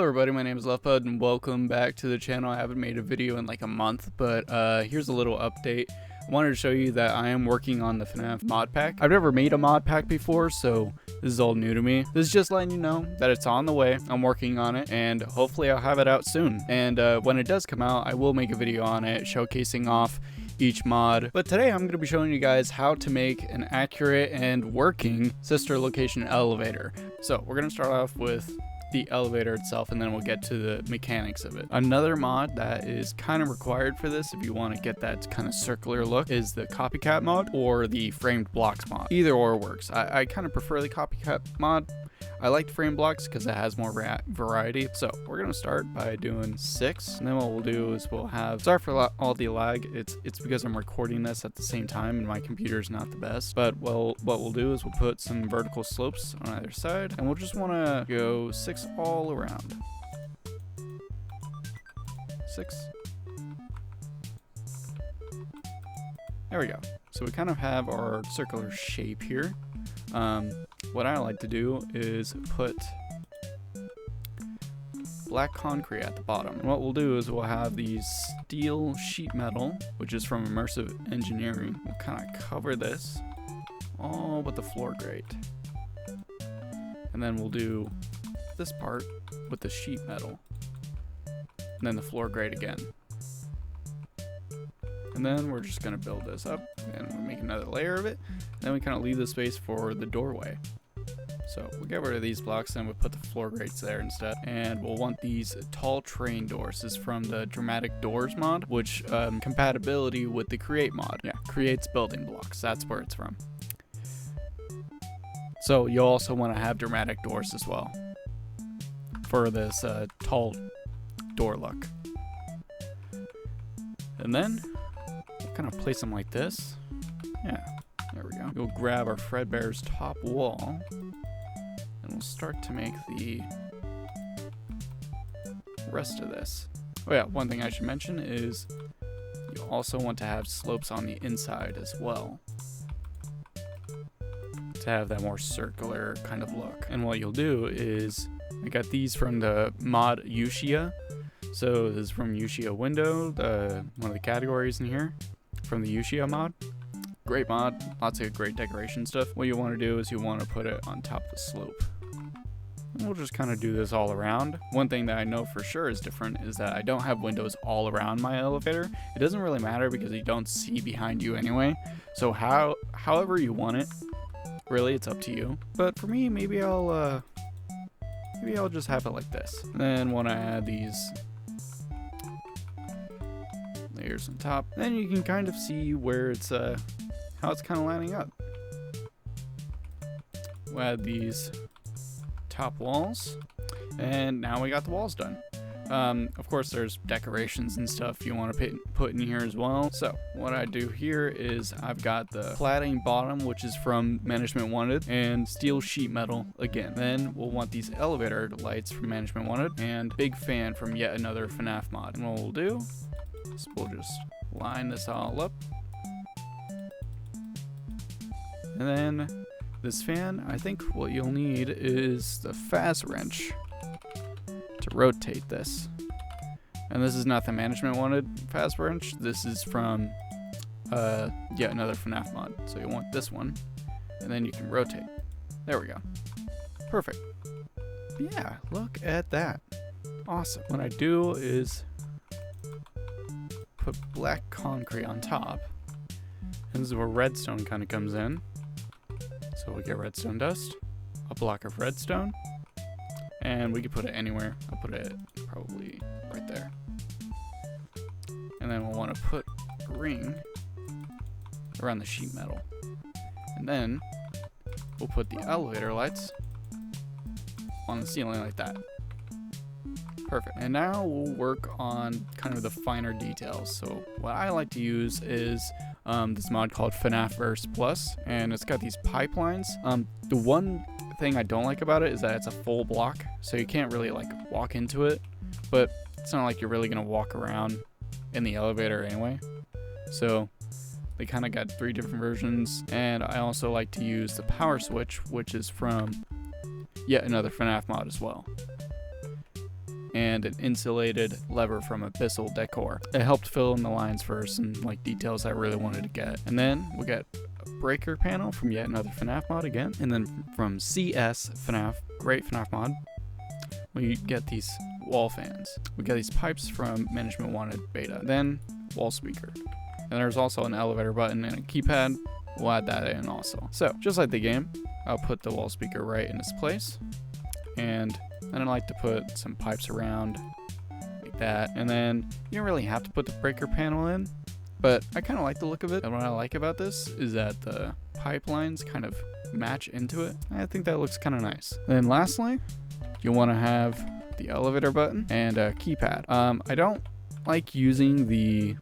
everybody, my name is Lefpud and welcome back to the channel. I haven't made a video in like a month, but here's a little update. I wanted to show you that I am working on the FNAF mod pack. I've never made a mod pack before, so this is all new to me. This is just letting you know that it's on the way. I'm working on it and hopefully I'll have it out soon. And when it does come out, I will make a video on it showcasing off each mod. But today I'm going to be showing you guys how to make an accurate and working sister location elevator. So we're going to start off with the elevator itself and then we'll get to the mechanics of it. Another mod that is kind of required for this if you want to get that kind of circular look is the copycat mod or the framed blocks mod. Either or works. I kind of prefer the copycat mod. I like framed blocks because it has more variety. So we're going to start by doing 6, and then what we'll do is we'll have, sorry for all the lag, it's because I'm recording this at the same time and my computer's not the best, but what we'll do is we'll put some vertical slopes on either side, and we'll just want to go 6 all around. 6. There we go. So we kind of have our circular shape here. What I like to do is put black concrete at the bottom. And what we'll do is we'll have these steel sheet metal, which is from Immersive Engineering. We'll kind of cover this all but the floor grate. And then we'll do this part with the sheet metal. And then the floor grate again. And then we're just going to build this up and we'll make another layer of it. Then we kind of leave the space for the doorway. So we'll get rid of these blocks and we'll put the floor grates there instead. And we'll want these tall train doors. This is from the Dramatic Doors mod, which compatibility with the Create mod. Yeah, creates building blocks. That's where it's from. So you'll also want to have dramatic doors as well for this tall door look. And then we'll kind of place them like this. Yeah, there we go. We'll grab our Fredbear's top wall and we'll start to make the rest of this. Oh yeah, one thing I should mention is you also want to have slopes on the inside as well to have that more circular kind of look. And what you'll do is, I got these from the mod Yuushya. So this is from Yuushya Window, one of the categories in here from the Yuushya mod. Great mod, lots of great decoration stuff. What you want to do is you want to put it on top of the slope. And we'll just kind of do this all around. One thing that I know for sure is different is that I don't have windows all around my elevator. It doesn't really matter because you don't see behind you anyway. So however you want it, really it's up to you. But for me, maybe I'll just have it like this. And then want to add these layers on top. Then you can kind of see where it's how it's kind of lining up. We'll add these top walls, and now we got the walls done. Of course, there's decorations and stuff you want to put in here as well. So what I do here is I've got the cladding bottom, which is from Management Wanted, and steel sheet metal again. Then we'll want these elevator lights from Management Wanted, and big fan from Yet Another Fnaf Mod. And what we'll do is we'll just line this all up. And then this fan, I think what you'll need is the fast wrench to rotate this. And this is not the Management Wanted fast wrench. This is from Yet Another Fnaf Mod. So you want this one, and then you can rotate. There we go. Perfect. Yeah, look at that. Awesome. What I do is put black concrete on top. And this is where redstone kind of comes in. So we get redstone dust, a block of redstone, and we can put it anywhere. I'll put it probably right there. And then we'll want to put a ring around the sheet metal. And then we'll put the elevator lights on the ceiling like that. Perfect. And now we'll work on kind of the finer details. So what I like to use is this mod called FNAF Plus, and it's got these pipelines. The one thing I don't like about it is that it's a full block, so you can't really like walk into it, but it's not like you're really gonna walk around in the elevator anyway. So they kind of got 3 different versions, and I also like to use the power switch, which is from Yet Another Fnaf Mod as well. and an insulated lever from Abyssal Decor. It helped fill in the lines for some like details I really wanted to get. And then we got a breaker panel from yet another FNAF mod again. And then from CS FNAF, great FNAF mod, we get these wall fans. We got these pipes from Management Wanted beta. Then wall speaker. And there's also an elevator button and a keypad. We'll add that in also. So just like the game, I'll put the wall speaker right in its place. And then I like to put some pipes around like that. And then you don't really have to put the breaker panel in, but I kind of like the look of it. And what I like about this is that the pipelines kind of match into it. I think that looks kind of nice. Then lastly, you'll want to have the elevator button and a keypad. I don't like using the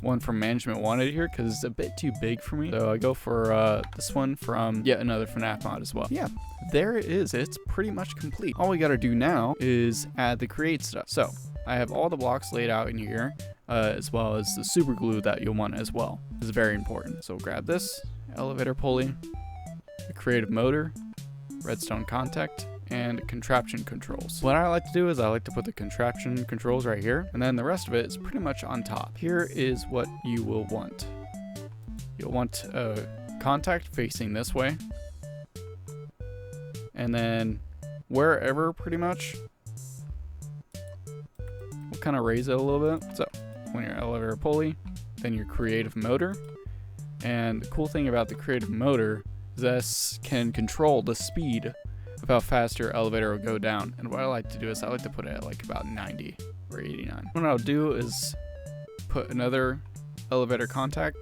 one from Management Wanted here because it's a bit too big for me. So I go for this one from yet another FNAF mod as well. Yeah, there it is. It's pretty much complete. All we got to do now is add the create stuff. So I have all the blocks laid out in here, as well as the super glue that you'll want as well. It's very important. So grab this elevator pulley, the creative motor, redstone contact, and contraption controls. What I like to do is I like to put the contraption controls right here, and then the rest of it is pretty much on top. Here is what you will want. You'll want a contact facing this way, and then wherever pretty much, we'll kind of raise it a little bit. So when your elevator pulley, then your creative motor. And the cool thing about the creative motor is this can control the speed of how fast your elevator will go down. And what I like to do is I like to put it at like about 90 or 89. What I'll do is put another elevator contact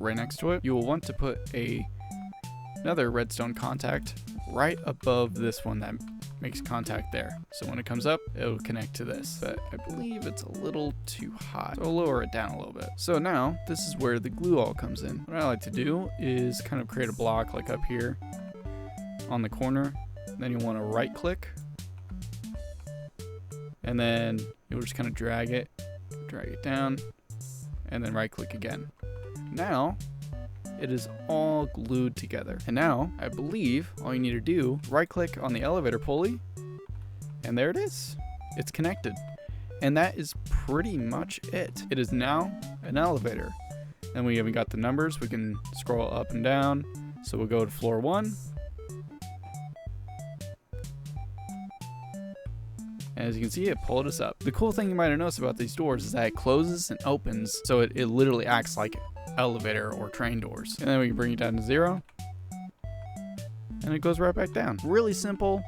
right next to it. You will want to put another redstone contact right above this one that makes contact there. So when it comes up, it'll connect to this. But I believe it's a little too high. So I'll lower it down a little bit. So now this is where the glue all comes in. What I like to do is kind of create a block like up here on the corner. Then you want to right click, and then you'll just kind of drag it down, and then right click again. Now it is all glued together. And now I believe all you need to do is right click on the elevator pulley, and there it is. It's connected. And that is pretty much it. It is now an elevator. Then we haven't got the numbers. We can scroll up and down. So we'll go to floor 1. As you can see, it pulled us up. The cool thing you might have noticed about these doors is that it closes and opens, so it literally acts like elevator or train doors. And then we can bring it down to 0, and it goes right back down. Really simple.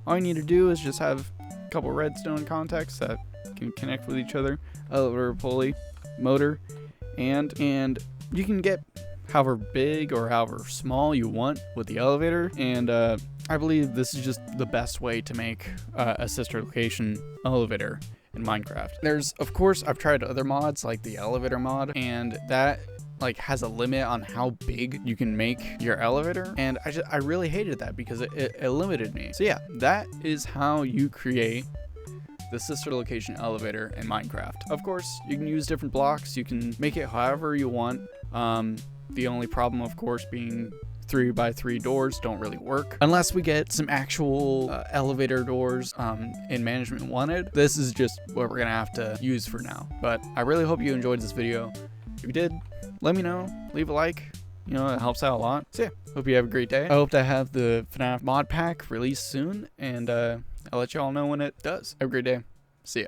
All you need to do is just have a couple redstone contacts that can connect with each other, elevator pulley, motor, and you can get however big or however small you want with the elevator. And I believe this is just the best way to make a sister location elevator in Minecraft. There's, of course, I've tried other mods like the elevator mod, and that like has a limit on how big you can make your elevator, and I really hated that because it limited me. So yeah, that is how you create the sister location elevator in Minecraft. Of course, you can use different blocks. You can make it however you want. The only problem, of course, being 3x3 doors don't really work unless we get some actual elevator doors in Management Wanted. This is just what we're gonna have to use for now. But I really hope you enjoyed this video. If you did, let me know. Leave a like. You know, it helps out a lot. So yeah, hope you have a great day. I hope to have the FNAF mod pack released soon, and I'll let you all know when it does. Have a great day. See ya.